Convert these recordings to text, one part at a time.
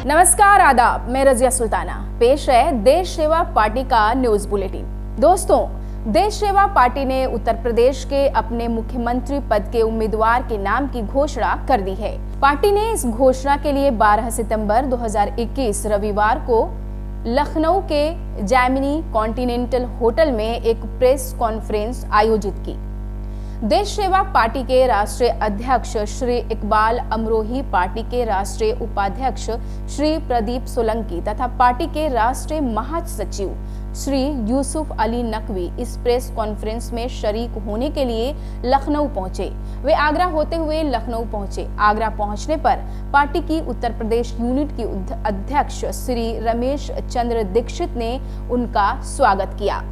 नमस्कार, आदाब। मैं रजिया सुल्ताना। पेश है देश सेवा पार्टी का न्यूज बुलेटिन। दोस्तों, देश सेवा पार्टी ने उत्तर प्रदेश के अपने मुख्यमंत्री पद के उम्मीदवार के नाम की घोषणा कर दी है। पार्टी ने इस घोषणा के लिए 12 सितंबर 2021 रविवार को लखनऊ के जैमिनी कॉन्टिनेंटल होटल में एक प्रेस कॉन्फ्रेंस आयोजित की। देश सेवा पार्टी के राष्ट्रीय अध्यक्ष श्री इकबाल अमरोही, पार्टी के राष्ट्रीय उपाध्यक्ष श्री प्रदीप सोलंकी तथा पार्टी के राष्ट्रीय महासचिव श्री यूसुफ अली नकवी इस प्रेस कॉन्फ्रेंस में शरीक होने के लिए लखनऊ पहुंचे। वे आगरा होते हुए लखनऊ पहुंचे। आगरा पहुंचने पर पार्टी की उत्तर प्रदेश यूनिट की अध्यक्ष श्री रमेश चंद्र दीक्षित ने उनका स्वागत किया।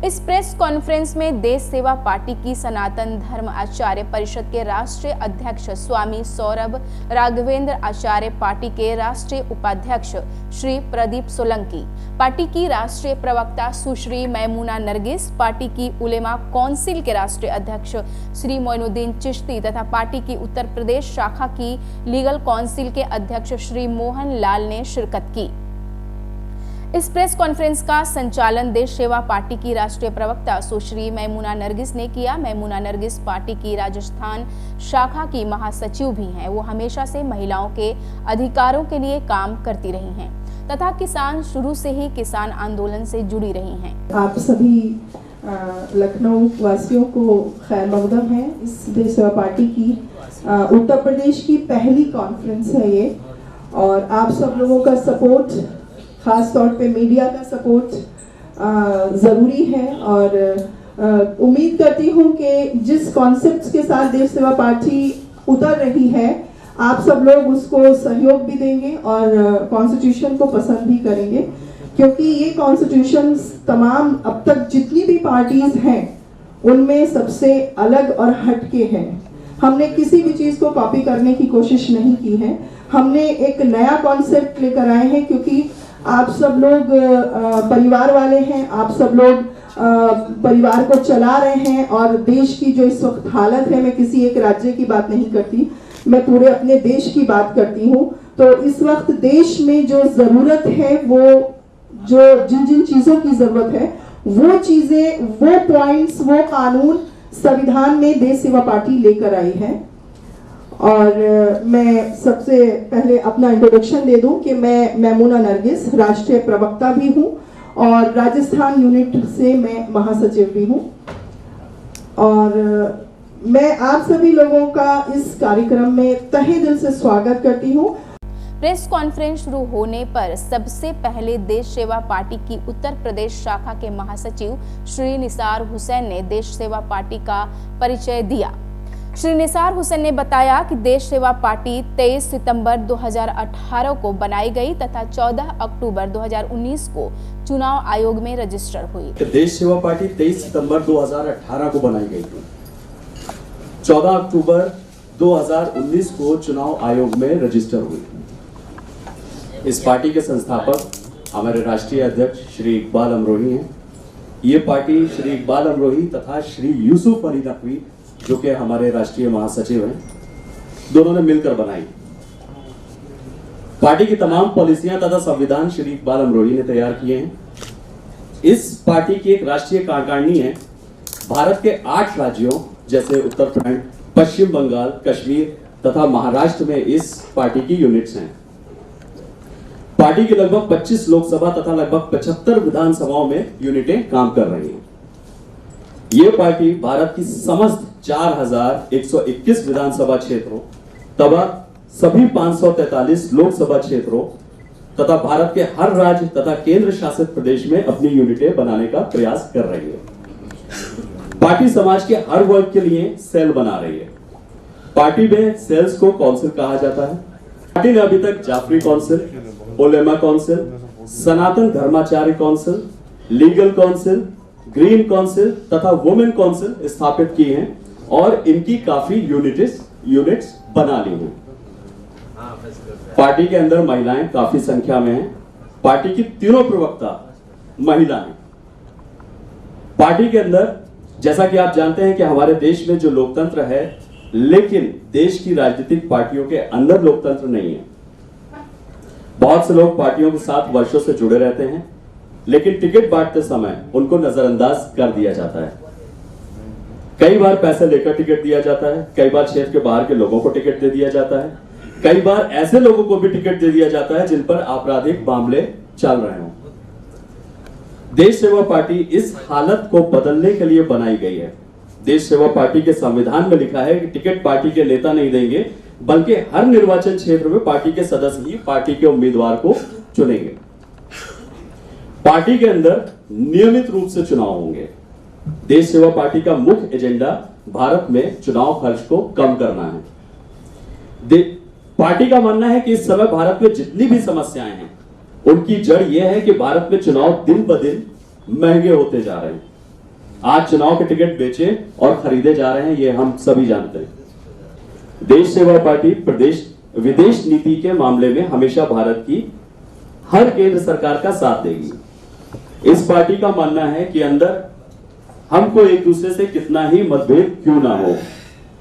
इस प्रेस कॉन्फ्रेंस में देश सेवा पार्टी की सनातन धर्म आचार्य परिषद के राष्ट्रीय अध्यक्ष स्वामी सौरभ राघवेंद्र आचार्य, पार्टी के राष्ट्रीय उपाध्यक्ष श्री प्रदीप सोलंकी, पार्टी की राष्ट्रीय प्रवक्ता सुश्री मैमुना नरगिस, पार्टी की उलेमा काउंसिल के राष्ट्रीय अध्यक्ष श्री मोइनुद्दीन चिश्ती तथा पार्टी की उत्तर प्रदेश शाखा की लीगल काउंसिल के अध्यक्ष श्री मोहन लाल ने शिरकत की। इस प्रेस कॉन्फ्रेंस का संचालन देश सेवा पार्टी की राष्ट्रीय प्रवक्ता सुश्री मैमुना नरगिस ने किया। मैमुना नरगिस पार्टी की राजस्थान शाखा की महासचिव भी हैं। वो हमेशा से महिलाओं के अधिकारों के लिए काम करती रही हैं तथा किसान शुरू से ही किसान आंदोलन से जुड़ी रही हैं। आप सभी लखनऊ वासियों को खैर मकदम है। इस देश सेवा पार्टी की उत्तर प्रदेश की पहली कॉन्फ्रेंस है ये, और आप सब लोगों का सपोर्ट, खास तौर पे मीडिया का सपोर्ट ज़रूरी है। और उम्मीद करती हूँ कि जिस कॉन्सेप्ट्स के साथ देश सेवा पार्टी उतर रही है, आप सब लोग उसको सहयोग भी देंगे और कॉन्स्टिट्यूशन को पसंद भी करेंगे, क्योंकि ये कॉन्स्टिट्यूशन तमाम अब तक जितनी भी पार्टीज हैं उनमें सबसे अलग और हटके हैं। हमने किसी भी चीज़ को कॉपी करने की कोशिश नहीं की है। हमने एक नया कॉन्सेप्ट लेकर आए हैं, क्योंकि आप सब लोग परिवार वाले हैं, आप सब लोग परिवार को चला रहे हैं। और देश की जो इस वक्त हालत है, मैं किसी एक राज्य की बात नहीं करती, मैं पूरे अपने देश की बात करती हूँ। तो इस वक्त देश में जो ज़रूरत है, वो जो जिन जिन चीज़ों की ज़रूरत है, वो चीज़ें, वो पॉइंट्स, वो कानून संविधान में देश सेवा पार्टी लेकर आई है। और मैं सबसे पहले अपना इंट्रोडक्शन दे दूं कि मैं मैमुना नरगिस राष्ट्रीय प्रवक्ता भी हूं और राजस्थान यूनिट से मैं महासचिव भी हूं। और मैं आप सभी लोगों का इस कार्यक्रम में तहे दिल से स्वागत करती हूं। प्रेस कॉन्फ्रेंस शुरू होने पर सबसे पहले देश सेवा पार्टी की उत्तर प्रदेश शाखा के महासचिव श्री निसार हुसैन ने देश सेवा पार्टी का परिचय दिया। श्री निसार हुसैन ने बताया कि देश सेवा पार्टी 23 सितंबर 2018 को बनाई गई तथा 14 अक्टूबर 2019 को चुनाव आयोग में रजिस्टर हुई। देश सेवा पार्टी 23 सितंबर 2018 को बनाई गई थी। 14 अक्टूबर 2019 को चुनाव आयोग में रजिस्टर हुई। इस पार्टी के संस्थापक हमारे राष्ट्रीय अध्यक्ष श्री इकबाल अमरोही हैं। ये पार्टी श्री इकबाल अमरोही तथा श्री यूसुफ अली नकवी, जो कि हमारे राष्ट्रीय महासचिव हैं, दोनों ने मिलकर बनाई। पार्टी की तमाम पॉलिसियां तथा संविधान श्री इकबाल अमरोही ने तैयार किए हैं। इस पार्टी की एक राष्ट्रीय कार्यकारिणी है। भारत के 8 राज्यों जैसे उत्तराखंड, पश्चिम बंगाल, कश्मीर तथा महाराष्ट्र में इस पार्टी की यूनिट्स हैं। पार्टी की लगभग 25 लोकसभा तथा लगभग 75 विधानसभाओं में यूनिटें काम कर रही हैं। ये पार्टी भारत की समस्त 4121 विधानसभा क्षेत्रों तथा सभी 543 लोकसभा क्षेत्रों तथा भारत के हर राज्य तथा केंद्र शासित प्रदेश में अपनी यूनिटें बनाने का प्रयास कर रही है। पार्टी समाज के हर वर्ग के लिए सेल बना रही है। पार्टी में सेल्स को काउंसिल कहा जाता है। पार्टी ने अभी तक जाफरी काउंसिल, उलेमा काउंसिल, सनातन धर्माचार्य council, legal council, green council तथा वुमेन काउंसिल स्थापित की हैं और इनकी काफी यूनिट्स बना ली हैं। पार्टी के अंदर महिलाएं काफी संख्या में हैं। पार्टी की तीनों प्रवक्ता महिला हैं। पार्टी के अंदर, जैसा कि आप जानते हैं कि हमारे देश में जो लोकतंत्र है, लेकिन देश की राजनीतिक पार्टियों के अंदर लोकतंत्र नहीं है। बहुत से लोग पार्टियों के साथ वर्षों से जुड़े रहते हैं, लेकिन टिकट बांटते समय उनको नजरअंदाज कर दिया जाता है। कई बार पैसे लेकर टिकट दिया जाता है, कई बार क्षेत्र के बाहर के लोगों को टिकट दे दिया जाता है, कई बार ऐसे लोगों को भी टिकट दे दिया जाता है जिन पर आपराधिक मामले चल रहे हों। देश सेवा पार्टी इस हालत को बदलने के लिए बनाई गई है। देश सेवा पार्टी के संविधान में लिखा है कि टिकट पार्टी के नेता नहीं देंगे, बल्कि हर निर्वाचन क्षेत्र में पार्टी के सदस्य ही पार्टी के उम्मीदवार को चुनेंगे। पार्टी के अंदर नियमित रूप से चुनाव होंगे। देश सेवा पार्टी का मुख्य एजेंडा भारत में चुनाव खर्च को कम करना है। पार्टी का मानना है कि इस समय भारत में जितनी भी समस्याएं हैं, उनकी जड़ यह है कि भारत में चुनाव दिन ब दिन महंगे होते जा रहे हैं। आज चुनाव के टिकट बेचे और खरीदे जा रहे हैं, ये हम सभी जानते हैं। देश सेवा पार्टी प्रदेश विदेश नीति के मामले में हमेशा भारत की हर केंद्र सरकार का साथ देगी। इस पार्टी का मानना है कि अंदर हमको एक दूसरे से कितना ही मतभेद क्यों ना हो,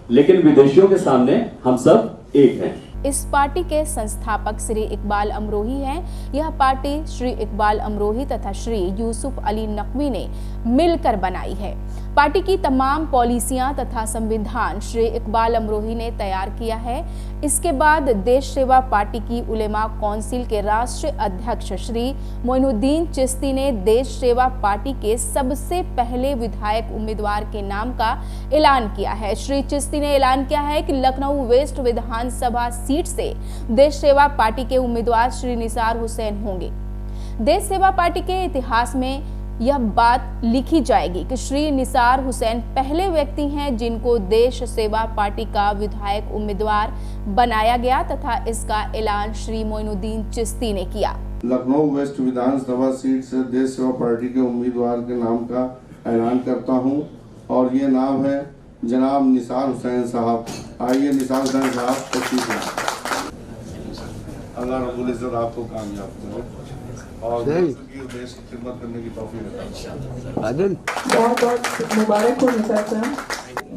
लेकिन विदेशियों के सामने हम सब एक हैं। इस पार्टी के संस्थापक श्री इकबाल अमरोही हैं। यह पार्टी श्री इकबाल अमरोही तथा श्री यूसुफ अली नकवी ने मिलकर बनाई है। पार्टी की तमाम पॉलिसियां तथा संविधान श्री इकबाल अमरोही ने तैयार किया है। इसके बाद देश सेवा पार्टी की उलेमा काउंसिल के राष्ट्रीय अध्यक्ष श्री मोइनुद्दीन चिश्ती ने देश सेवा पार्टी के सबसे पहले विधायक उम्मीदवार के नाम का ऐलान किया है। श्री चिश्ती ने ऐलान किया है कि लखनऊ वेस्ट विधानसभा सीट से देश सेवा पार्टी के उम्मीदवार श्री निसार हुसैन होंगे। देश सेवा पार्टी के इतिहास में यह बात लिखी जाएगी कि श्री निसार हुसैन पहले व्यक्ति हैं जिनको देश सेवा पार्टी का विधायक उम्मीदवार बनाया गया तथा इसका ऐलान श्री मोइनुद्दीन चिश्ती ने किया। लखनऊ वेस्ट विधानसभा सीट से देश सेवा पार्टी के उम्मीदवार के नाम का ऐलान करता हूं और ये नाम है जनाब निसार हुसैन साहब। आइए निसार हुसैन साहब तशरीफ लाएं। अल्लाह रब्बुल इज्जत आपको कामयाब करे और देश की खिदमत करने की तौफीक अता फरमाए। बहुत बहुत मुबारक हो निसार साहब,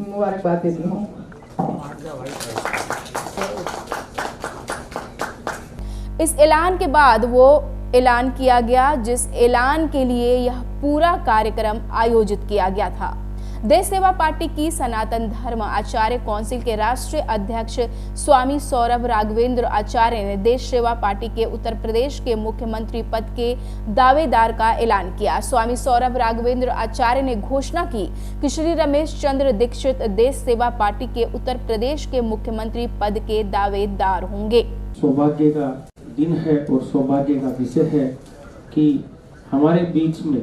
मुबारकबाद देती हूँ। इस ऐलान के बाद वो ऐलान किया गया जिस ऐलान के लिए यह पूरा कार्यक्रम आयोजित किया गया था। देश सेवा पार्टी की सनातन धर्म आचार्य काउंसिल के राष्ट्रीय अध्यक्ष स्वामी सौरभ राघवेंद्र आचार्य ने देश सेवा पार्टी के उत्तर प्रदेश के मुख्यमंत्री पद के दावेदार का ऐलान किया। स्वामी सौरभ राघवेंद्र आचार्य ने घोषणा की कि श्री रमेश चंद्र दीक्षित देश सेवा पार्टी के उत्तर प्रदेश के मुख्यमंत्री पद के दावेदार होंगे। सौभाग्य का दिन है और सौभाग्य का विषय है कि हमारे बीच में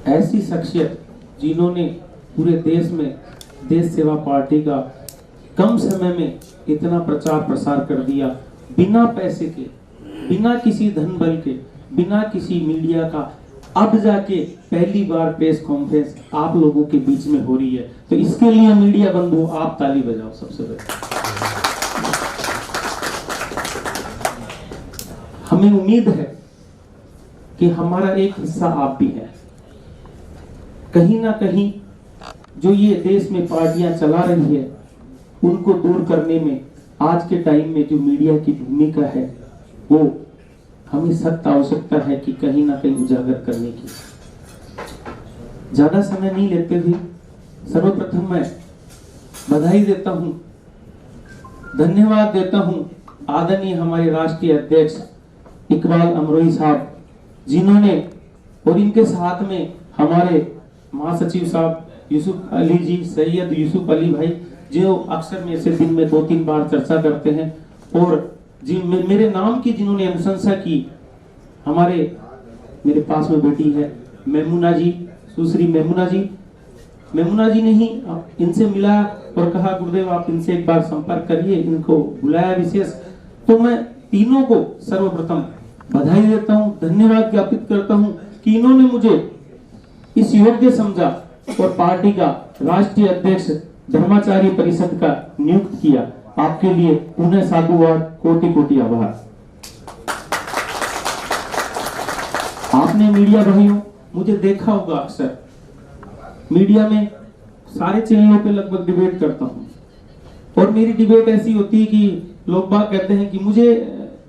ऐसी शख्सियत जिन्होंने पूरे देश में देश सेवा पार्टी का कम समय में इतना प्रचार प्रसार कर दिया, बिना पैसे के, बिना किसी धन बल के, बिना किसी मीडिया का। अब जाके पहली बार प्रेस कॉन्फ्रेंस आप लोगों के बीच में हो रही है, तो इसके लिए मीडिया बंधु आप ताली बजाओ सबसे पहले। हमें उम्मीद है कि हमारा एक हिस्सा आप भी है। कहीं ना कहीं जो ये देश में पार्टियां चला रही है उनको दूर करने में आज के टाइम में जो मीडिया की भूमिका है वो हमें सख्त आवश्यकता है कि कहीं ना कहीं उजागर करने की। ज्यादा समय नहीं लेते हुए सर्वप्रथम मैं बधाई देता हूं, धन्यवाद देता हूं आदरणीय हमारे राष्ट्रीय अध्यक्ष इकबाल अमरोही साहब, जिन्होंने और इनके साथ में हमारे महासचिव साहब यूसुफ अली जी, सैयद यूसुफ अली भाई, जो अक्सर मेरे से दिन में 2-3 बार चर्चा करते हैं, और मेरे नाम की जिन्होंने अनुशंसा की, हमारे मेरे पास में बेटी है मेमुना जी, सुश्री मेमुना जी ने ही इनसे मिला और कहा गुरुदेव आप इनसे एक बार संपर्क करिए, इनको बुलाया विशेष। तो मैं तीनों को सर्वप्रथम बधाई देता हूँ, धन्यवाद ज्ञापित करता हूँ कि इन्होंने मुझे इस योग्य समझा और पार्टी का राष्ट्रीय अध्यक्ष धर्माचार्य परिषद का नियुक्त किया। आपके लिए पुनः साधुवाद, कोटि कोटि आभार। आपने मीडिया भाइयों मुझे देखा होगा, अक्सर मीडिया में सारे चैनलों पे लगभग डिबेट करता हूँ और मेरी डिबेट ऐसी होती है कि लोग बात कहते हैं कि मुझे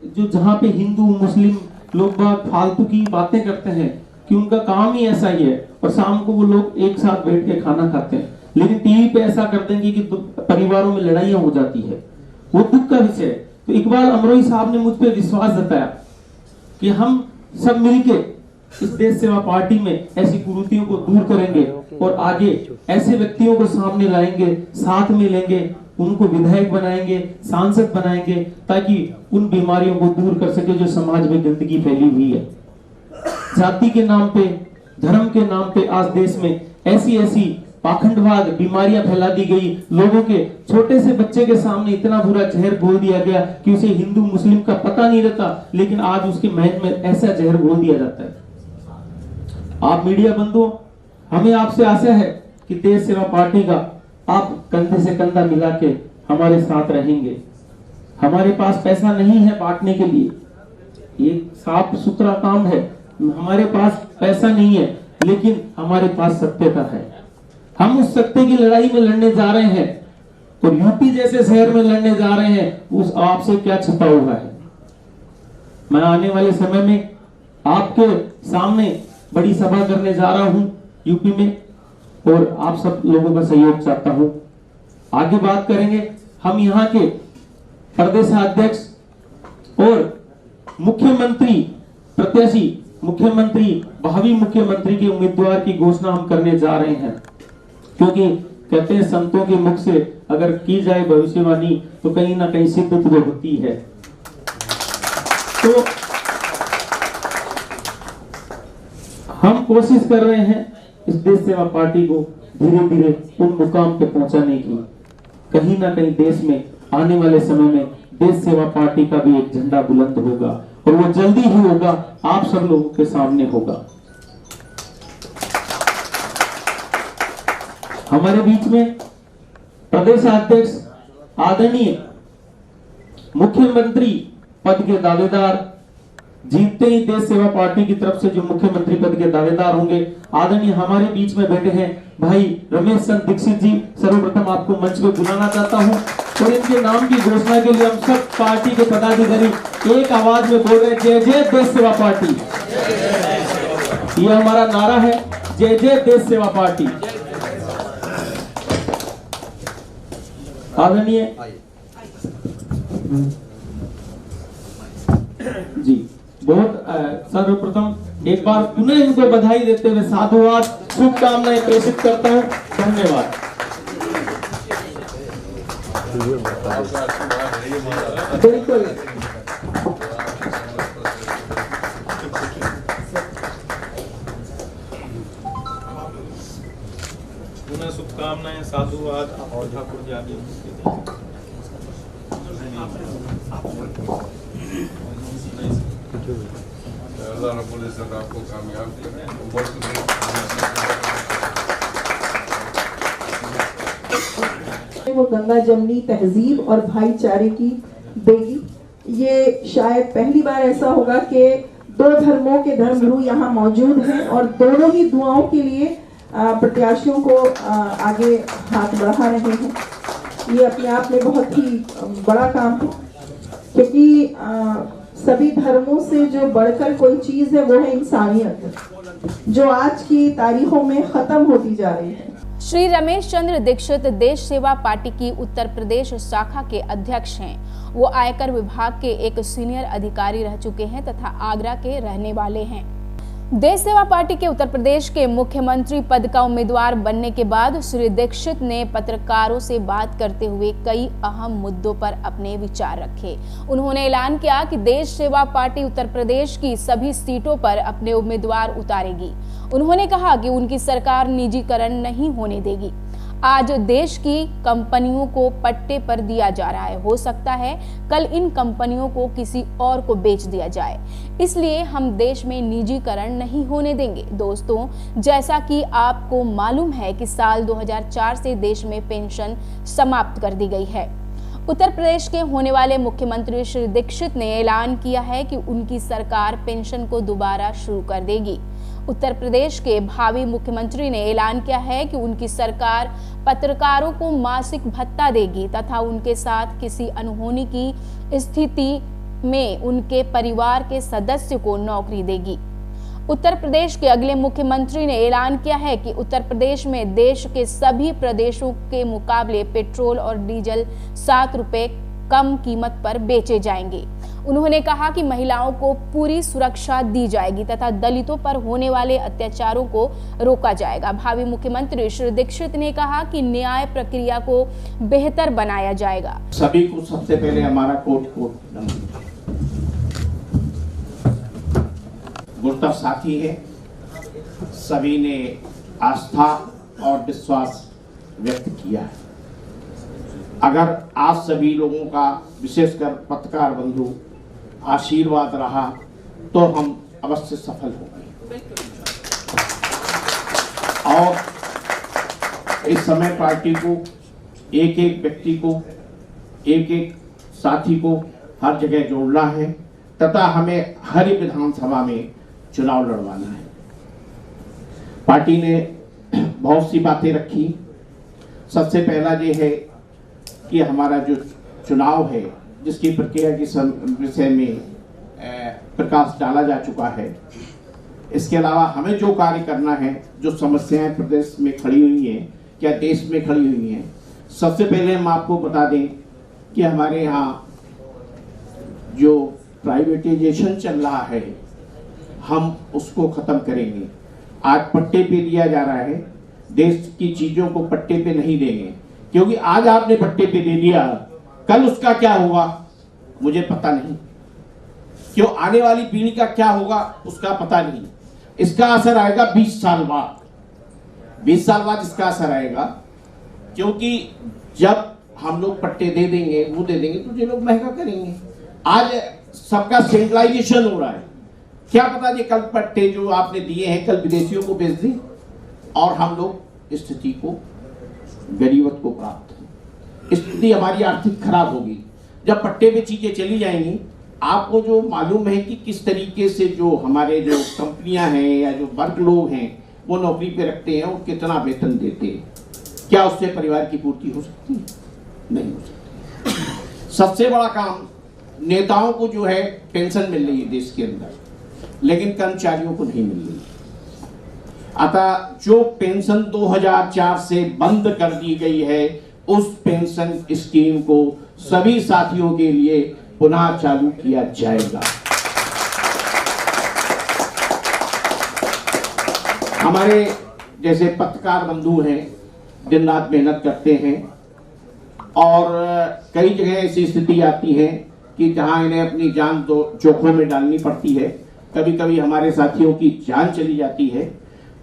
जो जहाँ पे हिंदू मुस्लिम लोग बाग फालतू की बातें करते हैं कि उनका काम ही ऐसा ही है और शाम को वो लोग एक साथ बैठ के खाना खाते हैं, लेकिन टीवी पे ऐसा कर देंगे कि परिवारों में लड़ाइयां हो जाती है, वो दुख का विषय है। तो इकबाल अमरोही साहब ने मुझ पे विश्वास जताया कि हम सब मिलके इस देश सेवा पार्टी में ऐसी कुरीतियों को दूर करेंगे और आगे ऐसे व्यक्तियों को सामने लाएंगे, साथ में लेंगे, उनको विधायक बनाएंगे, सांसद बनाएंगे, ताकि उन बीमारियों को दूर कर सके जो समाज में गंदगी फैली हुई है। जाति के नाम पे, धर्म के नाम पे आज देश में ऐसी ऐसी पाखंडवाद बीमारियां फैला दी गई, लोगों के छोटे से बच्चे के सामने इतना बुरा जहर घोल दिया गया कि उसे हिंदू मुस्लिम का पता नहीं रहता, लेकिन आज उसके महल में ऐसा जहर घोल दिया जाता है। आप मीडिया बंधुओं, हमें आपसे आशा है कि देश सेवा पार्टी का आप कंधे से कंधा मिला के हमारे साथ रहेंगे। हमारे पास पैसा नहीं है बांटने के लिए, ये साफ सुथरा काम है। हमारे पास पैसा नहीं है, लेकिन हमारे पास सत्यता है। हम उस सत्य की लड़ाई में लड़ने जा रहे हैं और यूपी जैसे शहर में लड़ने जा रहे हैं, उस आपसे क्या छिपा हुआ है। मैं आने वाले समय में आपके सामने बड़ी सभा करने जा रहा हूं यूपी में और आप सब लोगों का सहयोग चाहता हूं। आगे बात करेंगे। हम यहाँ के प्रदेशाध्यक्ष और मुख्यमंत्री प्रत्याशी, मुख्यमंत्री, भावी मुख्यमंत्री के उम्मीदवार की घोषणा हम करने जा रहे हैं, क्योंकि कहते हैं संतों के मुख से अगर की जाए भविष्यवाणी तो कहीं ना कहीं सिद्ध तो होती है। तो हम कोशिश कर रहे हैं इस देश सेवा पार्टी को धीरे धीरे उन मुकाम पे पहुंचाने की। कहीं ना कहीं देश में आने वाले समय में देश सेवा पार्टी का भी एक झंडा बुलंद होगा और वो जल्दी ही होगा, आप सब लोगों के सामने होगा। हमारे बीच में प्रदेशाध्यक्ष आदरणीय मुख्यमंत्री पद के दावेदार, जीतते ही देश सेवा पार्टी की तरफ से जो मुख्यमंत्री पद के दावेदार होंगे, आदरणीय हमारे बीच में बैठे हैं भाई रमेश चंद्र दीक्षित जी। सर्वप्रथम आपको मंच पे बुलाना चाहता हूं और इनके नाम की घोषणा के लिए हम सब पार्टी के पदाधिकारी एक आवाज में बोल रहे हैं, जय जय देश सेवा पार्टी। ये हमारा नारा है, जय जय देश सेवा पार्टी। आदरणीय जी, बहुत सर्वप्रथम एक बार पुनः इनको बधाई देते हुए साधुवाद, शुभकामनाएं प्रेषित करता हूं। धन्यवाद। बिल्कुल पुनः शुभकामनाएं, साधुवाद। ठाकुर जी आगे आपको कामयाब वो गंगा जमनी तहजीब और भाईचारे की देगी। ये शायद पहली बार ऐसा होगा कि दो धर्मों के धर्मगुरु यहाँ मौजूद हैं और दोनों ही दुआओं के लिए प्रत्याशियों को आगे हाथ बढ़ा रहे हैं। ये अपने आप में बहुत ही बड़ा काम है, क्योंकि सभी धर्मों से जो बढ़कर कोई चीज है वो है इंसानियत, जो आज की तारीखों में खत्म होती जा रही है। श्री रमेश चंद्र दीक्षित देश सेवा पार्टी की उत्तर प्रदेश शाखा के अध्यक्ष हैं। वो आयकर विभाग के एक सीनियर अधिकारी रह चुके हैं तथा आगरा के रहने वाले हैं। देश सेवा पार्टी के उत्तर प्रदेश के मुख्यमंत्री पद का उम्मीदवार बनने के बाद श्री दीक्षित ने पत्रकारों से बात करते हुए कई अहम मुद्दों पर अपने विचार रखे। उन्होंने ऐलान किया कि देश सेवा पार्टी उत्तर प्रदेश की सभी सीटों पर अपने उम्मीदवार उतारेगी। उन्होंने कहा कि उनकी सरकार निजीकरण नहीं होने देगी। आज देश की कंपनियों को पट्टे पर दिया जा रहा है, हो सकता है कल इन कंपनियों को किसी और को बेच दिया जाए, इसलिए हम देश में निजीकरण नहीं होने देंगे। दोस्तों, जैसा कि आपको मालूम है कि साल 2004 से देश में पेंशन समाप्त कर दी गई है। उत्तर प्रदेश के होने वाले मुख्यमंत्री श्री दीक्षित ने ऐलान किया है कि उनकी सरकार पेंशन को दोबारा शुरू कर देगी। उत्तर प्रदेश के भावी मुख्यमंत्री ने ऐलान किया है कि उनकी सरकार पत्रकारों को मासिक भत्ता देगी तथा उनके साथ किसी अनहोनी की स्थिति में उनके परिवार के सदस्य को नौकरी देगी। उत्तर प्रदेश के अगले मुख्यमंत्री ने ऐलान किया है कि उत्तर प्रदेश में देश के सभी प्रदेशों के मुकाबले पेट्रोल और डीजल 7 रुपए कम कीमत पर बेचे जाएंगे। उन्होंने कहा कि महिलाओं को पूरी सुरक्षा दी जाएगी तथा दलितों पर होने वाले अत्याचारों को रोका जाएगा। भावी मुख्यमंत्री श्री दीक्षित ने कहा कि न्याय प्रक्रिया को बेहतर बनाया जाएगा। सभी को सबसे पहले हमारा कोट गुरुत्व साथी है। सभी ने आस्था और विश्वास व्यक्त किया है। अगर आज सभी लोगों का विशेषकर पत्रकार बंधु आशीर्वाद रहा तो हम अवश्य सफल होंगे। और इस समय पार्टी को एक एक व्यक्ति को एक एक साथी को हर जगह जोड़ना है तथा हमें हर विधानसभा में चुनाव लड़वाना है। पार्टी ने बहुत सी बातें रखी। सबसे पहला ये है कि हमारा जो चुनाव है जिसकी प्रक्रिया के विषय में प्रकाश डाला जा चुका है। इसके अलावा हमें जो कार्य करना है, जो समस्याएं प्रदेश में खड़ी हुई हैं, क्या देश में खड़ी हुई हैं, सबसे पहले हम आपको बता दें कि हमारे यहाँ जो प्राइवेटाइजेशन चल रहा है हम उसको खत्म करेंगे। आज पट्टे पे दिया जा रहा है, देश की चीजों को पट्टे पे नहीं देंगे, क्योंकि आज आपने पट्टे पे दे दिया, कल उसका क्या होगा मुझे पता नहीं, क्यों आने वाली पीढ़ी का क्या होगा उसका पता नहीं। इसका असर आएगा 20 साल बाद, 20 साल बाद इसका असर आएगा, क्योंकि जब हम लोग पट्टे दे देंगे, वो दे देंगे तो ये लोग महंगा करेंगे। आज सबका सेंट्रलाइजेशन हो रहा है, क्या पता ये कल पट्टे जो आपने दिए हैं कल विदेशियों को बेच दें और हम लोग स्थिति को गरीबत को प्राप्त, स्थिति हमारी आर्थिक खराब होगी। जब पट्टे पे चीजें चली जाएंगी, आपको जो मालूम है कि किस तरीके से जो हमारे जो कंपनियां हैं या जो वर्ग लोग हैं वो नौकरी पे रखते हैं और कितना वेतन देते हैं, क्या उससे परिवार की पूर्ति हो सकती है? नहीं हो सकती। सबसे बड़ा काम नेताओं को जो है पेंशन मिल रही है देश के अंदर, लेकिन कर्मचारियों को नहीं मिल रही। अतः जो पेंशन 2004 से बंद कर दी गई है उस पेंशन स्कीम को सभी साथियों के लिए पुनः चालू किया जाएगा। हमारे जैसे पत्रकार बंधु हैं, दिन रात मेहनत करते हैं और कई जगह ऐसी स्थिति आती है कि जहां इन्हें अपनी जान तो जोखिम में डालनी पड़ती है। कभी कभी हमारे साथियों की जान चली जाती है,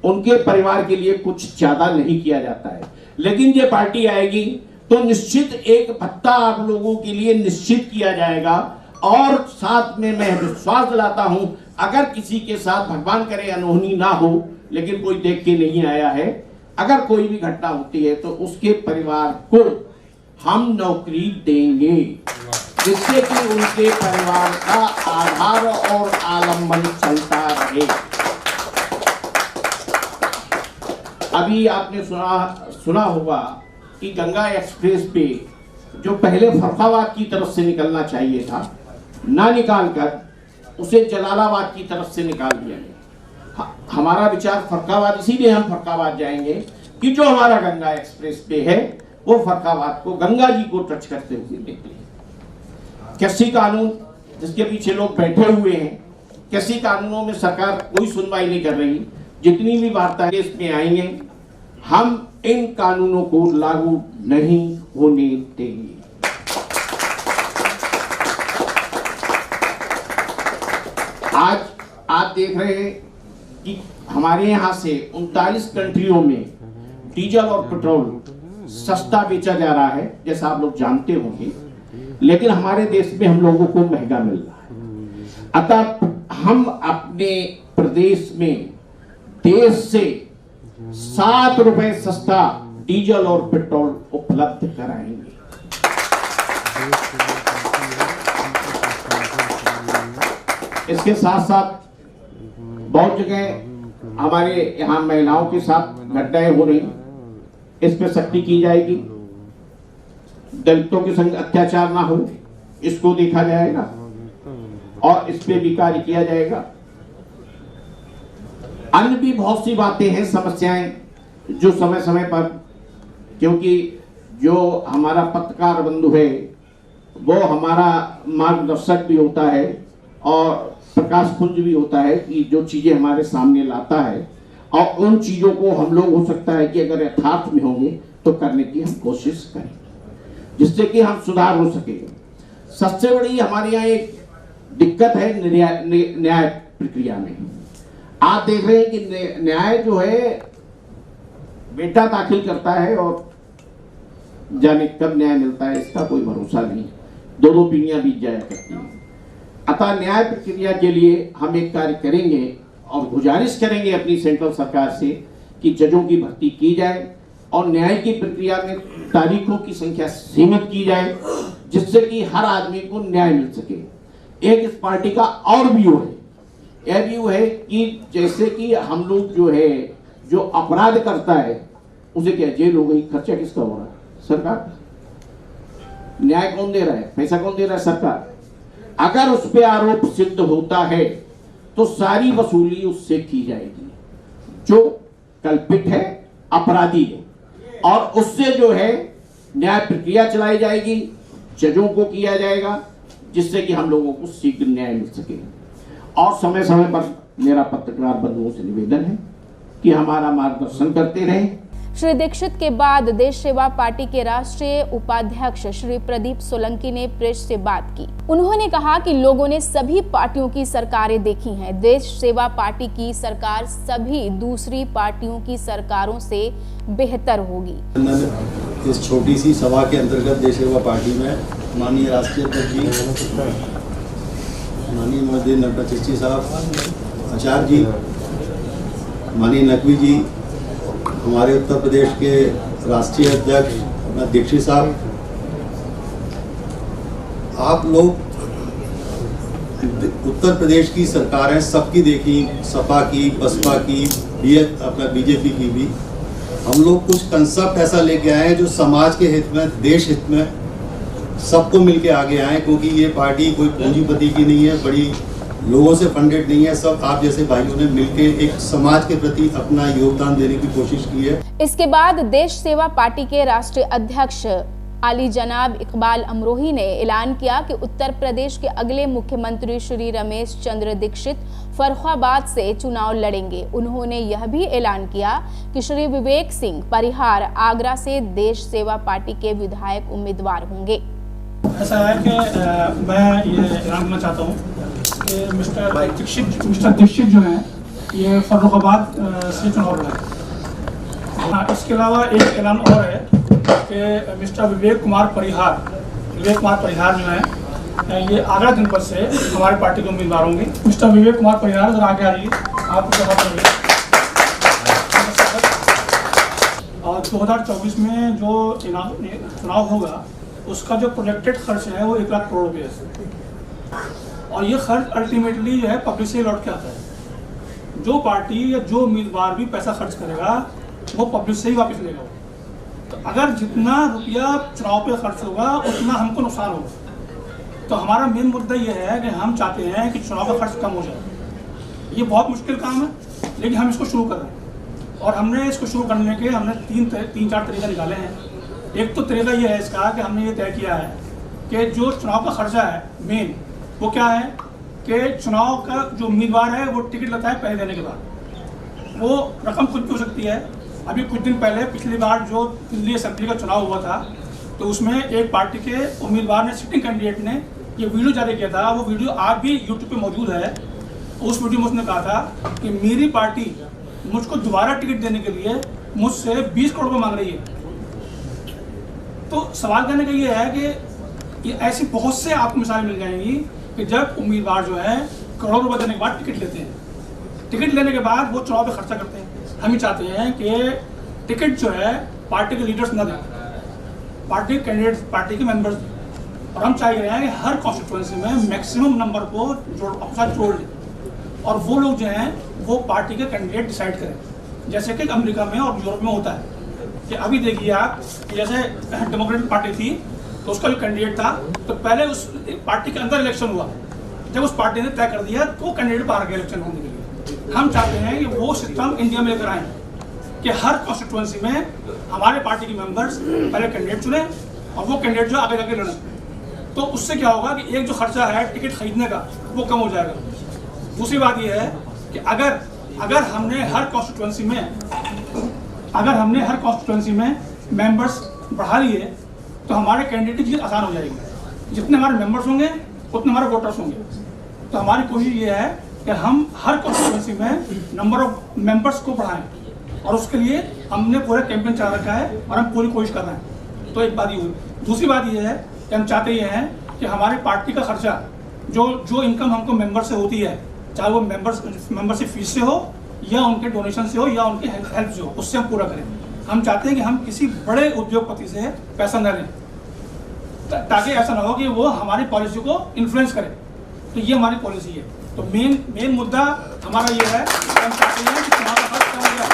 उनके परिवार के लिए कुछ ज्यादा नहीं किया जाता है, लेकिन ये पार्टी आएगी तो निश्चित एक भत्ता आप लोगों के लिए निश्चित किया जाएगा। और साथ में मैं विश्वास दिलाता हूं, अगर किसी के साथ भगवान करे अनहोनी ना हो, लेकिन कोई देख के नहीं आया है, अगर कोई भी घटना होती है तो उसके परिवार को हम नौकरी देंगे, जिससे कि उनके परिवार का आधार और आलम्बन चलता रहे। अभी आपने सुना होगा कि गंगा एक्सप्रेस पे जो पहले फरुखाबाद की तरफ से निकलना चाहिए था, ना निकालकर उसे जलालाबाद की तरफ से निकाल दिया गया। हमारा विचार फरुखाबाद, इसीलिए हम फरुखाबाद जाएंगे कि जो हमारा गंगा एक्सप्रेस पे है वो फरुखाबाद को, गंगा जी को टच करते हुए निकले। कृषि कानून जिसके पीछे लोग बैठे हुए हैं, कृषि कानूनों में सरकार कोई सुनवाई नहीं कर रही। जितनी भी वार्ताएं इसमें आई हैं, हम इन कानूनों को लागू नहीं होने देंगे। आज आप देख रहे हैं कि हमारे यहां से 39 कंट्रियों में डीजल और पेट्रोल सस्ता बेचा जा रहा है, जैसा आप लोग जानते होंगे, लेकिन हमारे देश में हम लोगों को महंगा मिल रहा है। अतः हम अपने प्रदेश में देश से 7 रुपए सस्ता डीजल और पेट्रोल उपलब्ध कराएंगे। इसके साथ साथ बहुत जगह हमारे यहाँ महिलाओं के साथ घटनाएं हो रही, इस पर सख्ती की जाएगी। दलितों के संग अत्याचार ना हो, इसको देखा जाएगा। और इस पे भी कार्य किया जाएगा। अन्य भी बहुत सी बातें हैं, समस्याएं जो समय समय पर, क्योंकि जो हमारा पत्रकार बंधु है वो हमारा मार्गदर्शक भी होता है और प्रकाश पुंज भी होता है कि जो चीजें हमारे सामने लाता है, और उन चीजों को हम लोग हो सकता है कि अगर यथार्थ में होंगे तो करने की हम कोशिश करें, जिससे कि हम सुधार हो सके। सबसे बड़ी हमारे यहाँ एक दिक्कत है न्याय प्रक्रिया में। आप देख रहे हैं कि न्याय जो है बेटा दाखिल करता है और जाने कब न्याय मिलता है इसका कोई भरोसा नहीं, दो पीढ़ियां बीत जाया करती हैं। अतः न्याय प्रक्रिया के लिए हम एक कार्य करेंगे और गुजारिश करेंगे अपनी सेंट्रल सरकार से कि जजों की भर्ती की जाए और न्याय की प्रक्रिया में तारीखों की संख्या सीमित की जाए, जिससे कि हर आदमी को न्याय मिल सके। एक इस पार्टी का और व्यू है, यह व्यू है कि जैसे कि हम लोग जो है जो अपराध करता है उसे क्या जेल हो गई, खर्चा किसका हो रहा है? सरकार। न्याय कौन दे रहा है? पैसा कौन दे रहा है? सरकार। अगर उस पे आरोप सिद्ध होता है तो सारी वसूली उससे की जाएगी जो कल्पित है, अपराधी है, और उससे जो है न्याय प्रक्रिया चलाई जाएगी, जजों को किया जाएगा, जिससे कि हम लोगों को शीघ्र न्याय मिल सके। और समय समय पर मेरा पत्रकार बंधुओं से निवेदन है कि हमारा मार्गदर्शन करते रहें। श्री दीक्षित के बाद देश सेवा पार्टी के राष्ट्रीय उपाध्यक्ष श्री प्रदीप सोलंकी ने प्रेस से बात की। उन्होंने कहा कि लोगों ने सभी पार्टियों की सरकारें देखी हैं, देश सेवा पार्टी की सरकार सभी दूसरी पार्टियों की सरकारों से बेहतर होगी। इस छोटी सी सभा के अंतर्गत देश सेवा पार्टी में माननीय राष्ट्रीय अध्यक्ष जी, माननीय मोदी नड्डा चिश्ती साहब, आचार्य जी, माननीय नकवी जी, हमारे उत्तर प्रदेश के राष्ट्रीय अध्यक्ष दीक्षित साहब, आप लोग उत्तर प्रदेश की सरकारें सबकी देखी, सपा की, बसपा की, अपना बीजेपी की भी। हम लोग कुछ कंसेप्ट ऐसा लेके आए हैं जो समाज के हित में, देश हित में सबको मिलके आगे आए, क्योंकि ये पार्टी कोई पूंजीपति की नहीं है, बड़ी लोगों से फंडेड नहीं है। सब आप जैसे भाइयों ने मिलके एक समाज के प्रति अपना योगदान देने की कोशिश की है। इसके बाद देश सेवा पार्टी के राष्ट्रीय अध्यक्ष आली जनाब इकबाल अमरोही ने ऐलान किया कि उत्तर प्रदेश के अगले मुख्यमंत्री श्री रमेश चंद्र दीक्षित फर्रुखाबाद से चुनाव लड़ेंगे। उन्होंने यह भी ऐलान किया कि श्री विवेक सिंह परिहार आगरा से देश सेवा पार्टी के विधायक उम्मीदवार होंगे। ऐसा है कि मैं ये ऐलान करना चाहता हूँ कि मिस्टर दीक्षित जो हैं ये फर्रुखाबाद से चुनाव लड़ेंगे। इसके अलावा एक ऐलान और है कि मिस्टर विवेक कुमार परिहार जो हैं ये आगरा जनपद से हमारी पार्टी के उम्मीदवार होंगे। मिस्टर विवेक कुमार परिहार जरा आगे आ जाइए, आपको और 2024 में जो चुनाव होगा उसका जो प्रोजेक्टेड खर्च है वो 1 लाख करोड़ रुपये है, और ये खर्च अल्टीमेटली जो है पब्लिक से लौट के आता है। जो पार्टी या जो उम्मीदवार भी पैसा खर्च करेगा वो पब्लिक से ही वापस लेगा। तो अगर जितना रुपया चुनाव पे खर्च होगा उतना हमको नुकसान होगा। तो हमारा मेन मुद्दा ये है कि हम चाहते हैं कि चुनाव का खर्च कम हो जाए। ये बहुत मुश्किल काम है, लेकिन हम इसको शुरू कर रहे हैं, और हमने इसको शुरू करने के हमने तीन चार तरीके निकाले हैं। एक तो तरीका ये है इसका कि हमने ये तय किया है कि जो चुनाव का खर्चा है मेन वो क्या है कि चुनाव का जो उम्मीदवार है वो टिकट लेता है पहले देने के बाद, वो रकम खुद भी हो सकती है। अभी कुछ दिन पहले पिछली बार जो दिल्ली असेंबली का चुनाव हुआ था तो उसमें एक पार्टी के उम्मीदवार ने, सिटिंग कैंडिडेट ने ये वीडियो जारी किया था। वो वीडियो आज भी यूट्यूब पे मौजूद है। उस वीडियो में उसने कहा था कि मेरी पार्टी मुझको दोबारा टिकट देने के लिए मुझसे 20 करोड़ रुपये मांग रही है। तो सवाल करने का ये है कि ये ऐसी बहुत से आपको मिसालें मिल जाएंगी कि जब उम्मीदवार जो है करोड़ रुपए देने के बाद टिकट लेते हैं, टिकट लेने के बाद वो चुनाव पे खर्चा करते हैं। हम ही चाहते हैं कि टिकट जो है पार्टी के लीडर्स न दें, पार्टी कैंडिडेट्स, पार्टी के मेंबर्स दें। और हम चाह रहे हैं कि हर कॉन्स्टिट्यूएंसी में मैक्सिमम नंबर को अपने साथ जोड़ लें, और वो लोग जो हैं वो पार्टी के कैंडिडेट डिसाइड करें, जैसे कि अमेरिका में और यूरोप में होता है। कि अभी देखिए आप, जैसे डेमोक्रेटिक पार्टी थी तो उसका जो कैंडिडेट था तो पहले उस पार्टी के अंदर इलेक्शन हुआ, जब उस पार्टी ने तय कर दिया तो वो कैंडिडेट बाहर गए इलेक्शन होने के लिए। हम चाहते हैं कि वो सिस्टम इंडिया में लेकर आए कि हर कॉन्स्टिट्यूएंसी में हमारे पार्टी के मेंबर्स पहले कैंडिडेट चुने और वो कैंडिडेट जो आगे जाके लड़े। तो उससे क्या होगा कि एक जो खर्चा है टिकट खरीदने का वो कम हो जाएगा। दूसरी बात ये है कि अगर हमने हर कॉन्स्टिट्यूएंसी में मेंबर्स बढ़ा लिए तो हमारे कैंडिडेट की जीत आसान हो जाएगी। जितने हमारे मेंबर्स होंगे उतने हमारे वोटर्स होंगे। तो हमारी कोशिश ये है कि हम हर कॉन्स्टिट्यूएंसी में नंबर ऑफ मेंबर्स को बढ़ाएं और उसके लिए हमने पूरा कैंपेन चला रखा है और हम पूरी कोशिश कर रहे हैं। तो एक बात ये हुई। दूसरी बात ये है कि हम चाहते ये हैं कि हमारी पार्टी का खर्चा जो इनकम हमको मेंबर से होती है, चाहे वो मेंबरशिप फीस से हो या उनके डोनेशन से हो या उनके हेल्प से हो, उससे हम पूरा करें। हम चाहते हैं कि हम किसी बड़े उद्योगपति से पैसा न लें ताकि ऐसा ना हो कि वो हमारी पॉलिसी को इन्फ्लुएंस करे। तो ये हमारी पॉलिसी है। तो मेन मुद्दा हमारा ये है कि हम चाहते हैं कि चुनाव का खर्च कम हो जाए।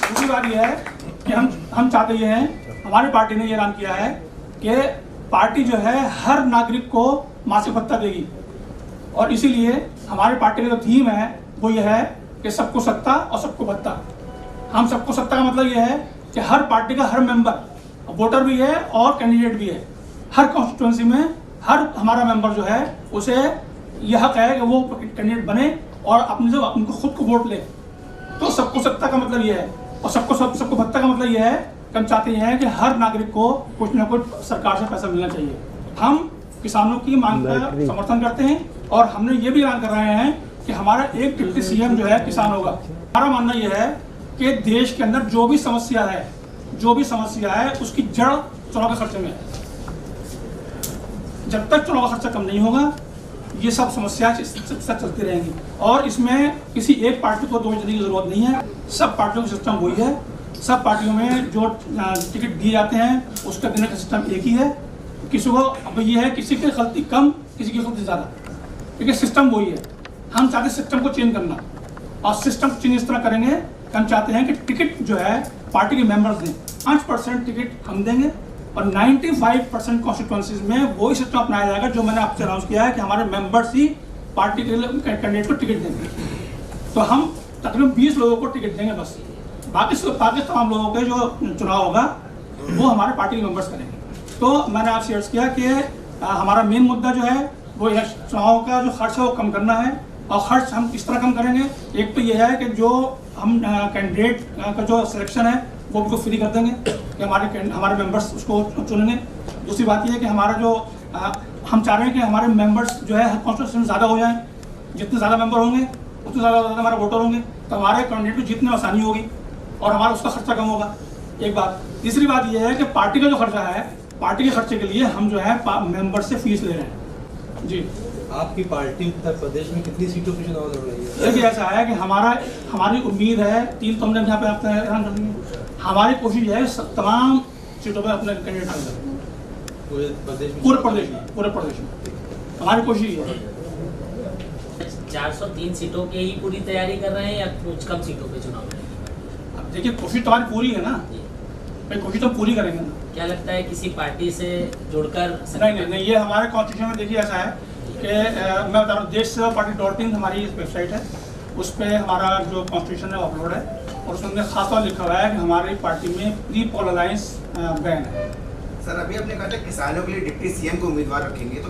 दूसरी बात ये है कि हम चाहते ये हैं, हमारी पार्टी ने ये ऐलान किया है कि पार्टी जो है हर नागरिक को मासिक भत्ता देगी और इसीलिए हमारी पार्टी का जो थीम है वो ये है कि सबको सत्ता और सबको भत्ता। हम सबको सत्ता का मतलब ये है कि हर पार्टी का हर मेंबर वोटर भी है और कैंडिडेट भी है। हर कॉन्स्टिट्यूएंसी में हर हमारा मेंबर जो है उसे यह हक है कि वो कैंडिडेट बने और अपने जो उनको खुद को वोट ले। तो सबको सत्ता का मतलब ये है और सबको भत्ता का मतलब ये है कि हम चाहते हैं कि हर नागरिक को कुछ ना कुछ सरकार से पैसा मिलना चाहिए। हम किसानों की मांग का समर्थन करते हैं और हमने ये भी ऐलान कर रहे हैं कि हमारा एक डिप्टी सीएम जो है किसान होगा। हमारा मानना यह है कि देश के अंदर जो भी समस्या है उसकी जड़ चुनाव के खर्चे में है। जब तक चुनाव का खर्चा कम नहीं होगा ये सब समस्याएं चलती रहेंगी और इसमें किसी एक पार्टी को दोष देने की जरूरत नहीं है। सब पार्टियों का सिस्टम वही है। सब पार्टियों में जो टिकट दिए जाते हैं उसका देने का सिस्टम एक ही है। किसी को अब ये है किसी की गलती कम किसी की गलती ज़्यादा, क्योंकि सिस्टम वही है। हम चाहते हैं सिस्टम को चेंज करना और सिस्टम चेंज इस तरह करेंगे कि हम चाहते हैं कि टिकट जो है पार्टी के मेंबर्स दें। 5% टिकट हम देंगे और 95% कॉन्स्टिट्यूएंसीज में वही सिस्टम अपनाया जाएगा जो मैंने आपसे अनाउंस किया है कि हमारे मेंबर्स ही पार्टी के कैंडिडेट को टिकट देंगे। तो हम तकरीबन 20 लोगों को टिकट देंगे बस। बाकी तमाम लोगों के जो चुनाव होगा वो हमारे पार्टी के मेंबर्स करेंगे। तो मैंने आपसे अर्ज किया कि हमारा मेन मुद्दा जो है वो चुनाव का जो खर्च है वो कम करना है। और खर्च हम किस तरह कम करेंगे, एक तो ये है कि जो हम कैंडिडेट का जो सिलेक्शन है वो बिल्कुल फ्री कर देंगे कि हमारे मेंबर्स उसको चुनेंगे। दूसरी बात ये है कि हमारा जो हम चाह रहे हैं कि हमारे मेंबर्स जो है कॉन्स्टिट्यूशन ज़्यादा हो जाएं। जितने ज़्यादा मेंबर होंगे उतने ज़्यादा हमारे वोटर होंगे तो हमारे कैंडिडेट को जीतने में आसानी होगी और हमारा उसका खर्चा कम होगा। एक बात। तीसरी बात ये है कि पार्टी का जो खर्चा है, पार्टी के खर्चे के लिए हम जो है मेंबर से फीस ले रहे हैं। जी, आपकी पार्टी उत्तर प्रदेश में कितनी सीटों पर चुनाव लड़ रही है? देखिए ऐसा है कि हमारी उम्मीद है 3 तो हमने यहाँ पे आपका ऐलान कर दिया। हमारी कोशिश है तमाम सीटों पे अपने कैंडिडेट खड़े करें पूरे प्रदेश में हमारी कोशिश है। 403 सीटों के ही पूरी तैयारी कर रहे हैं या कुछ कम सीटों पे चुनाव लड़ेंगे? अब देखिए कोशिश तो हमारी पूरी है ना, भाई कोशिश तो पूरी करेंगे ना। क्या लगता है किसी पार्टी से जुड़कर? नहीं, ये हमारे कॉन्स्टिट्यूशन में देखिए ऐसा है कि मैं बता रहा हूँ, देश सेवा पार्टी.in हमारी वेबसाइट है, उस पर हमारा जो कॉन्स्टिट्यूशन है वो अपलोड है और उसमें खास तौर लिखा हुआ है कि हमारी पार्टी में प्री पोल अलायंस बैन है। सर अभी आपने कहा था किसानों के लिए डिप्टी सीएम को उम्मीदवार रखेंगे, तो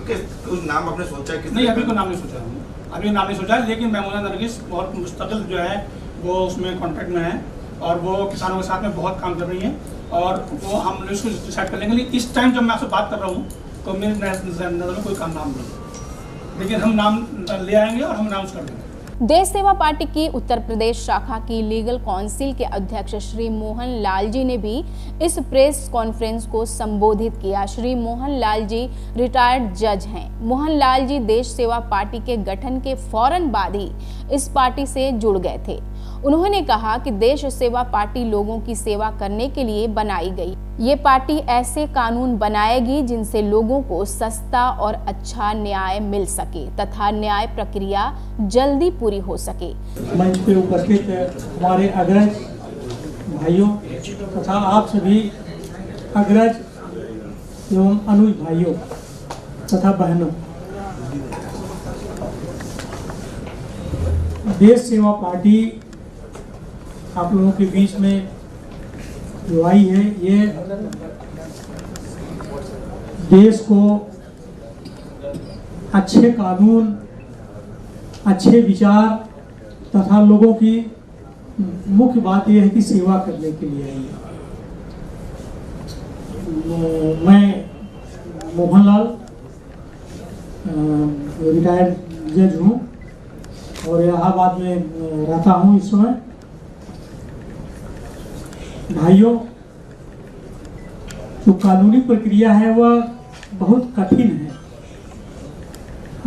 कुछ नाम आपने सोचा है? नहीं, अभी कोई नाम नहीं सोचा है, अभी नाम नहीं सोचा है, लेकिन महमूदा नरगिस बहुत मुस्तकिल जो है वो उसमें कॉन्टैक्ट में है और वो किसानों के साथ में बहुत काम कर रही हैं और वो हम लोग इसको डिसाइड कर लेंगे। इस टाइम जब मैं आपसे बात कर रहा हूँ तो मेरे नज़र में कोई काम नाम नहीं, लेकिन हम नाम ले आएंगे और हम अनाउंस कर देंगे। देश सेवा पार्टी की उत्तर प्रदेश शाखा की लीगल काउंसिल के अध्यक्ष श्री मोहन लाल जी ने भी इस प्रेस कॉन्फ्रेंस को संबोधित किया। श्री मोहन लाल जी रिटायर्ड जज हैं। मोहन लाल जी देश सेवा पार्टी के गठन के फौरन बाद ही इस पार्टी से जुड़ गए थे। उन्होंने कहा कि देश सेवा पार्टी लोगों की सेवा करने के लिए बनाई गई। ये पार्टी ऐसे कानून बनाएगी जिनसे लोगों को सस्ता और अच्छा न्याय मिल सके तथा न्याय प्रक्रिया जल्दी पूरी हो सके। मंच पे उपस्थित हमारे अग्रज भाइयों तथा आप सभी अग्रज एवं अनुज भाइयों तथा बहनों, देश सेवा पार्टी आप लोगों के बीच में जो आई है, ये देश को अच्छे कानून, अच्छे विचार तथा लोगों की मुख्य बात यह है कि सेवा करने के लिए आई है। मैं मोहनलाल रिटायर्ड जज हूँ और इलाहाबाद में रहता हूँ इस समय। भाइयों, जो कानूनी प्रक्रिया है वह बहुत कठिन है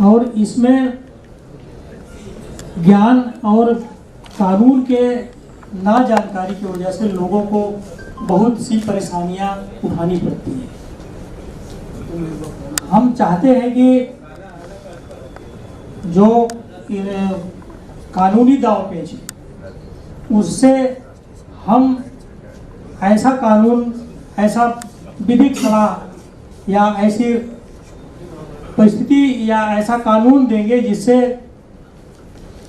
और इसमें ज्ञान और कानून के ना जानकारी की वजह से लोगों को बहुत सी परेशानियां उठानी पड़ती हैं। हम चाहते हैं कि जो कानूनी दांवपेच है उससे हम ऐसा कानून, ऐसा विधिक सलाह या ऐसी परिस्थिति या ऐसा कानून देंगे जिससे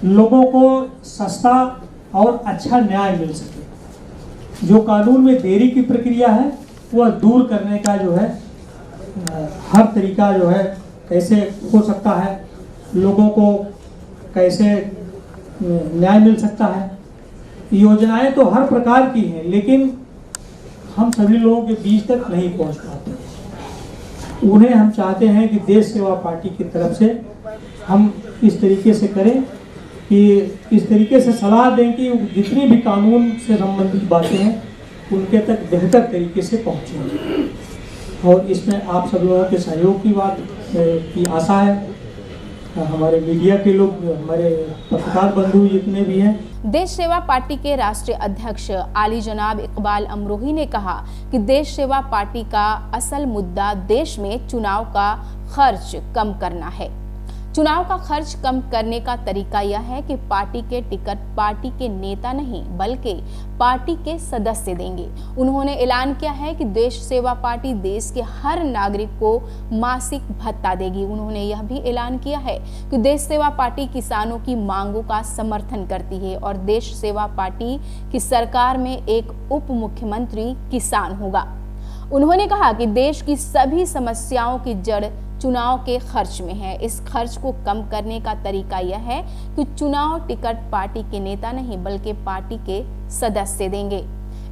लोगों को सस्ता और अच्छा न्याय मिल सके। जो कानून में देरी की प्रक्रिया है वह दूर करने का जो है हर तरीका जो है कैसे हो सकता है, लोगों को कैसे न्याय मिल सकता है। योजनाएं तो हर प्रकार की हैं लेकिन हम सभी लोगों के बीच तक नहीं पहुंच पाते। उन्हें हम चाहते हैं कि देश सेवा पार्टी की तरफ से हम इस तरीके से करें कि इस तरीके से सलाह दें कि जितनी भी कानून से संबंधित बातें हैं उनके तक बेहतर तरीके से पहुँचें और इसमें आप सब लोगों के सहयोग की बात की आशा है। हमारे मीडिया के लोग, हमारे पत्रकार बंधु जितने भी हैं। देश सेवा पार्टी के राष्ट्रीय अध्यक्ष आली जनाब इकबाल अमरोही ने कहा कि देश सेवा पार्टी का असल मुद्दा देश में चुनाव का खर्च कम करना है। चुनाव का खर्च कम करने का तरीका यह है कि पार्टी के टिकट पार्टी के नेता नहीं बल्कि पार्टी के सदस्य देंगे। उन्होंने ऐलान किया है कि देश सेवा पार्टी देश के हर नागरिक को मासिक भत्ता देगी। उन्होंने यह भी ऐलान किया है कि देश सेवा पार्टी किसानों की मांगों का समर्थन करती है और देश सेवा पार्टी की सरकार में एक उप मुख्यमंत्री किसान होगा। उन्होंने कहा कि देश की सभी समस्याओं की जड़ चुनाव के खर्च में है। इस खर्च को कम करने का तरीका यह है कि चुनाव टिकट पार्टी के नेता नहीं बल्कि पार्टी के सदस्य देंगे।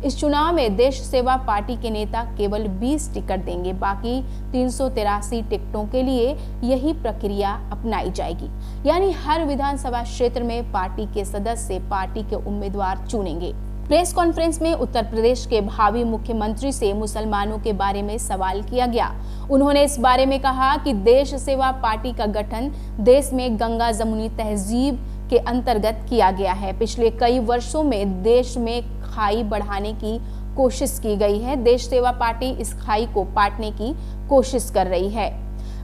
इस चुनाव में देश सेवा पार्टी के नेता केवल 20 टिकट देंगे, बाकी 383 टिकटों के लिए यही प्रक्रिया अपनाई जाएगी। यानी हर विधानसभा क्षेत्र में पार्टी के सदस्य पार्टी के उम्मीदवार चुनेंगे। प्रेस कॉन्फ्रेंस में उत्तर प्रदेश के भावी मुख्यमंत्री से मुसलमानों के बारे में सवाल किया गया। उन्होंने इस बारे में कहा कि देश सेवा पार्टी का गठन देश में गंगा जमुनी तहजीब के अंतर्गत किया गया है। पिछले कई वर्षों में देश में खाई बढ़ाने की कोशिश की गई है। देश सेवा पार्टी इस खाई को पाटने की कोशिश कर रही है।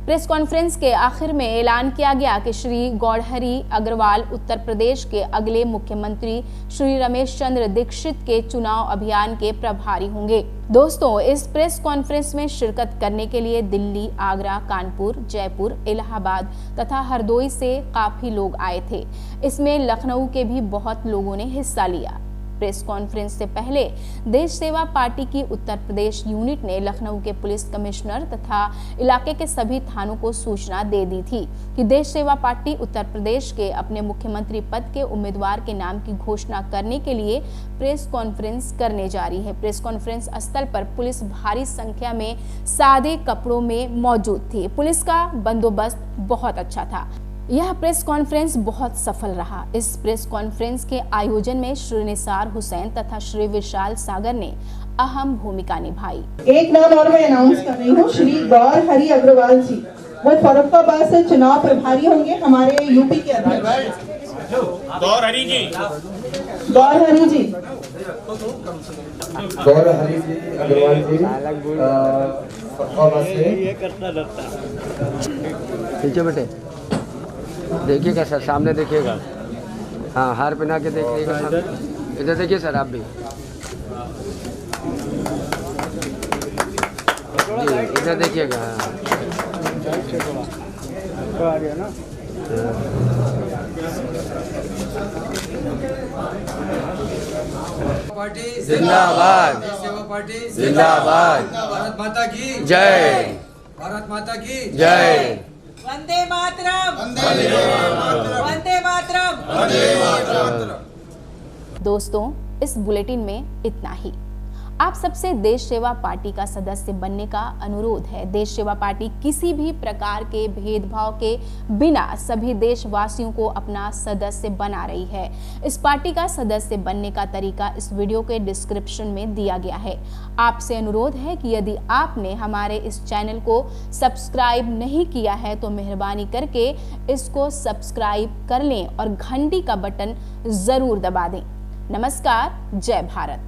प्रेस कॉन्फ्रेंस के आखिर में ऐलान किया गया कि श्री गौरहरी अग्रवाल उत्तर प्रदेश के अगले मुख्यमंत्री श्री रमेश चंद्र दीक्षित के चुनाव अभियान के प्रभारी होंगे। दोस्तों, इस प्रेस कॉन्फ्रेंस में शिरकत करने के लिए दिल्ली, आगरा, कानपुर, जयपुर, इलाहाबाद तथा हरदोई से काफी लोग आए थे। इसमें लखनऊ के भी बहुत लोगों ने हिस्सा लिया। प्रेस कॉन्फ्रेंस से पहले देश सेवा पार्टी की उत्तर प्रदेश यूनिट ने लखनऊ के पुलिस कमिश्नर तथा इलाके के सभी थानों को सूचना दे दी थी कि देश सेवा पार्टी उत्तर प्रदेश के अपने मुख्यमंत्री पद के उम्मीदवार के नाम की घोषणा करने के लिए प्रेस कॉन्फ्रेंस करने जा रही है। प्रेस कॉन्फ्रेंस स्थल पर पुलिस भारी संख्या में सादे कपड़ों में मौजूद थी। पुलिस का बंदोबस्त बहुत अच्छा था। यह प्रेस कॉन्फ्रेंस बहुत सफल रहा। इस प्रेस कॉन्फ्रेंस के आयोजन में श्री निसार हुसैन तथा श्री विशाल सागर ने अहम भूमिका निभाई। एक नाम और मैं अनाउंस कर रही हूँ, श्री गौरहरी अग्रवाल जी, वो फरुखाबाद से चुनाव प्रभारी होंगे हमारे यूपी के अध्यक्ष। गौरहरी जी, गौरहरी जी, गौरहरी जी अग्रवाल जी फरुखाबाद से। पीछे बैठे देखिएगा सर, सामने देखिएगा। हाँ, हार पहना के देखिएगा। इधर देखिए सर, आप भी जी इधर देखिएगा। हाँ पार्टी जिंदाबाद। देश सेवा पार्टी जिंदाबाद। भारत माता की जय। भारत माता की जय। वंदे मातरम। वंदे मातरम। दोस्तों, इस बुलेटिन में इतना ही। आप सबसे देश सेवा पार्टी का सदस्य बनने का अनुरोध है। देश सेवा पार्टी किसी भी प्रकार के भेदभाव के बिना सभी देशवासियों को अपना सदस्य बना रही है। इस पार्टी का सदस्य बनने का तरीका इस वीडियो के डिस्क्रिप्शन में दिया गया है। आपसे अनुरोध है कि यदि आपने हमारे इस चैनल को सब्सक्राइब नहीं किया है तो मेहरबानी करके इसको सब्सक्राइब कर लें और घंटी का बटन जरूर दबा दें। नमस्कार, जय भारत।